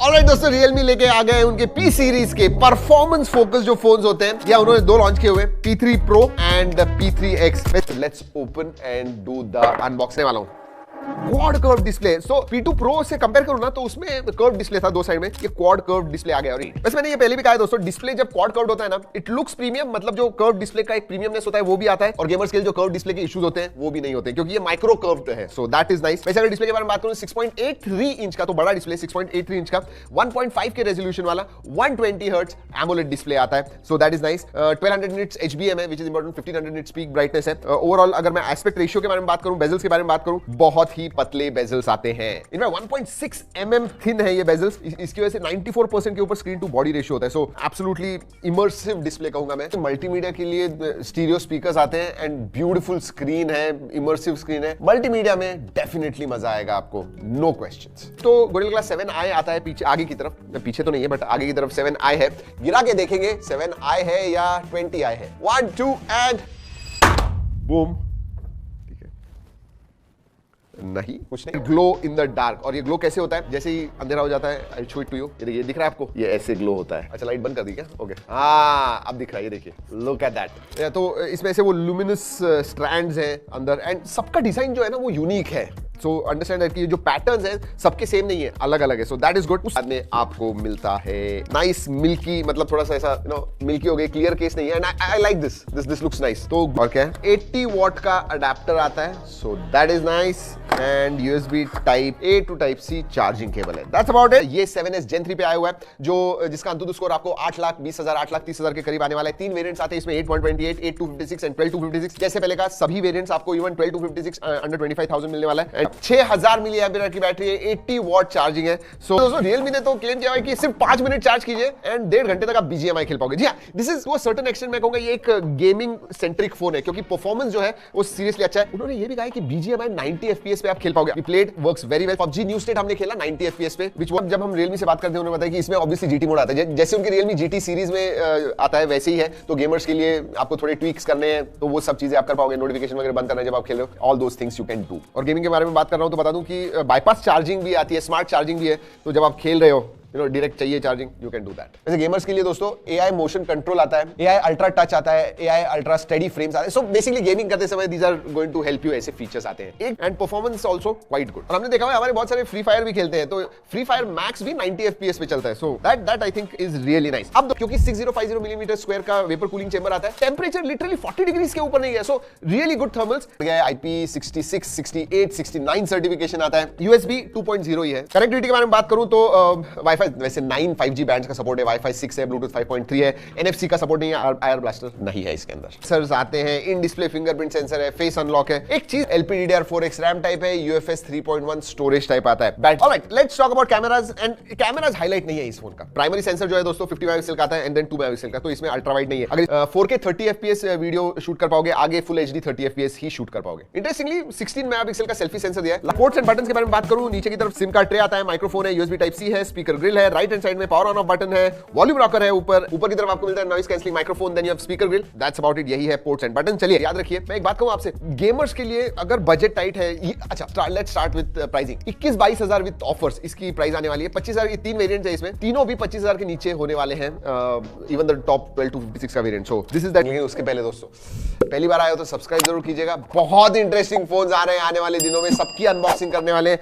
Alright दोस्तों, Realme लेके आ गए उनके P सीरीज के परफॉर्मेंस फोकस जो फोन्स होते हैं, या उन्होंने दो लॉन्च किए हुए, P3 Pro and P3X। Let's open and do the unboxing वाला हूं। Quad curve display. So P2 Pro से कंपेयर करूं ना तो उसमें कर्व डिस्प्ले था दो साइड में, ये क्वाड कर्व डिस्प्ले आ गया। और वैसे मैंने ये पहले भी कहा है दोस्तों, डिस्प्ले जब क्वाड कर्व होता है ना, इट लुक्स प्रीमियम, मतलब जो कर्व डिस्प्ले का एक प्रीमियमनेस होता है वो भी आता है, और गेमर्स के लिए जो कर्व डिस्प्ले के इश्यूज होते हैं वो भी नहीं होते, क्योंकि ये माइक्रो कर्व्ड है। So that is nice. वैसे अगर डिस्प्ले के बारे में बात करूं, 6.83 इंच का तो बड़ा डिस्प्ले, 6.83 इंच का 1.5 के रेजोल्यूशन वाला 120 हर्ट्ज एमोलेड डिस्प्ले आता है। So that is nice. 1200 nits HBM है, which is important. 1500 nits peak brightness है। ओवरऑल अगर मैं एस्पेक्ट रेशियो के बारे में बात करूं, बेजल्स के बारे में बात करूं, बहुत ही पतले बेजल्स आते हैं। इनमें 1.6 mm थिन है ये बेजल्स। इसकी वजह से 94% के ऊपर स्क्रीन टू बॉडी रेशियो होता है। सो एब्सोल्युटली इमर्सिव डिस्प्ले कहूंगा मैं। तो मल्टीमीडिया के लिए स्टीरियो स्पीकर्स आते हैं एंड ब्यूटीफुल स्क्रीन है, इमर्सिव स्क्रीन है। मल्टीमीडिया में डेफिनेटली मजा आएगा आपको, नो क्वेश्चंस। तो Gorilla Glass 7i आता है पीछे, आगे की तरफ, पीछे तो नहीं है बट आगे की तरफ 7i है। गिरा के देखेंगे 7i है या 20i है। 1 2 एंड बूम। नहीं, कुछ नहीं। Glow in the dark. और ये ग्लो कैसे होता है? जैसे ही अंधेरा हो जाता है, I show it to you. ये देखिए, दिख रहा है आपको? ये ऐसे ग्लो होता है। अच्छा, लाइट बंद कर दी क्या? ओके, हाँ अब दिख रहा है, ये देखिए, लुक एट दैट। तो इसमें से वो लुमिनस स्ट्रैंड्स हैं अंदर, एंड सबका डिजाइन जो है ना वो यूनिक है। सो अंडरस्टैंड कि जो पैटर्न्स हैं सबके सेम नहीं है, अलग अलग है। So that is good. उस बाद में आपको मिलता है नाइस मिल्की, मतलब थोड़ा सा ऐसा मिल्की हो गई, क्लियर केस नहीं है, and I like this looks nice. तो और क्या है, 80 वॉट का अडेप्टर आता है। So that is nice. And USB type A to type C charging cable है। That's about it. ये 7S Gen 3 पे आया हुआ है, जो जिसका अंतुतु स्कोर आपको 8,20,000 8,30,000 के करीब आने वाला है। 3 वेरिएंट्स आते हैं इसमें, 8.28, 8,256 एंड 12,256। जैसे पहले का सभी वेरिएंट्स आपको इवन 12,256 अंडर 25,000 मिलने वाला है। 6000 मिली एम्पियर की बैटरी है, 80 वॉट चार्जिंग है। सो दोस्तों, Realme ने तो क्लेम किया है कि सिर्फ 5 मिनट चार्ज कीजिए एंड 1.5 घंटे तक आप BGMI खेल पाओगे। जी हाँ, this is to a certain extent मैं कहूंगा ये एक गेमिंग सेंट्रिक फोन है, क्योंकि परफॉर्मेंस जो है वो सीरियसली अच्छा है। उन्होंने ये भी कहा है कि BGMI 90 FPS पे आप खेल पाओगे। Played works very well. PUBG new state हमने खेला 90 FPS पे, which जब हम Realme से बात करते हैं उन्होंने बताया कि इसमें ऑब्वियसली GT मोड आता है, जैसे उनकी Realme GT सीरीज में आता है वैसे ही है। तो गेमर्स के लिए आपको थोड़े ट्वीक्स करने हैं तो वो सब चीजें आप कर पाओगे, नोटिफिकेशन वगैरह बंद करना है जब आप खेल रहे हो, all those things you can do. और गेमिंग के बारे में बात कर रहा हूं तो बता दूं कि बाईपास चार्जिंग भी आती है, स्मार्ट चार्जिंग भी है। तो जब आप खेल रहे हो डायरेक्ट चाहिए charging, you can do that. वैसे गेमर्स के लिए दोस्तों AI मोशन कंट्रोल आता है, AI अल्ट्रा टच आता है, AI अल्ट्रा स्टेडी फ्रेम्स आते हैं। सो बेसिकली गेमिंग करते समय these are going to help you, ऐसे फीचर्स आते हैं। And performance also quite good. और हमने देखा है हमारे बहुत सारे फ्री फायर भी खेलते हैं, तो फ्री फायर मैक्स भी 90 FPS पे चलता है। So that I think is really nice. अब क्योंकि 6050 मिलीमीटर स्क्वायर का वेपर कूलिंग चेंबर आता है, टेंपरेचर लिटरली 40 डिग्रीज के ऊपर नहीं है। So really good thermals. IP66, 68, 69 certification आता है। USB 2.0 ही है। कनेक्टिविटी के बारे में बात करूं तो वाईफाई वैसे 9 5G बैंड्स का सपोर्ट है, Wi-Fi 6 है, Bluetooth 5.3 है, NFC का सपोर्ट नहीं है, आयर ब्लास्टर नहीं है इसके अंदर। सेंसर्स आते हैं, इन डिस्प्ले फिंगरप्रिंट सेंसर है, फेस अनलॉक है। एक चीज LPDDR4X रैम टाइप है, UFS 3.1 स्टोरेज टाइप आता है। Alright, let's talk about cameras. And cameras highlight नहीं है इस फोन का। प्राइमरी सेंसर जो है दोस्तों 50 मेगापिक्सल का आता है एंड देन 2 मेगापिक्सल का, तो इसमें अल्ट्रा वाइड नहीं है। अगर 4K 30 FPS वीडियो शूट कर पाओगे, आगे फुल HD 30 FPS ही शूट कर पाओगे। इंटरेस्टिंगली 16 मेगापिक्सल का सेल्फी सेंसर दिया है। पोर्ट्स एंड बटन्स के बारे में बात करूं, नीचे की तरफ सिम कार्ड ट्रे आता है, माइक्रोफोन है, USB टाइप C है, स्पीकर ग्रिल है, राइट हैंड साइड में पावर ऑन ऑफ बटन है, वॉल्यूम रॉकर है, ऊपर की तरफ आपको मिलता है noise cancelling microphone, then you have speaker grill. That's about it. यही है पोर्ट्स एंड बटन। चलिए याद रखिए, मैं एक बात कहूं आपसे, गेमर्स के लिए अगर बजट टाइट है, अच्छा let's start with pricing. 21-22 with offers इसकी प्राइस आने वाली है। 25,000 की 3 वेरिएंट्स है इसमें, तीनों भी 25,000 के नीचे होने वाले हैं, इवन द टॉप 12-56 का variant. So this is that. लेकिन उसके पहले दोस्तों, पहली बार आए हो तो सब्सक्राइब जरूर कीजिएगा। बहुत इंटरेस्टिंग फोन्स आ रहे हैं आने वाले दिनों में, सबकी अनबॉक्सिंग करने वाले हैं।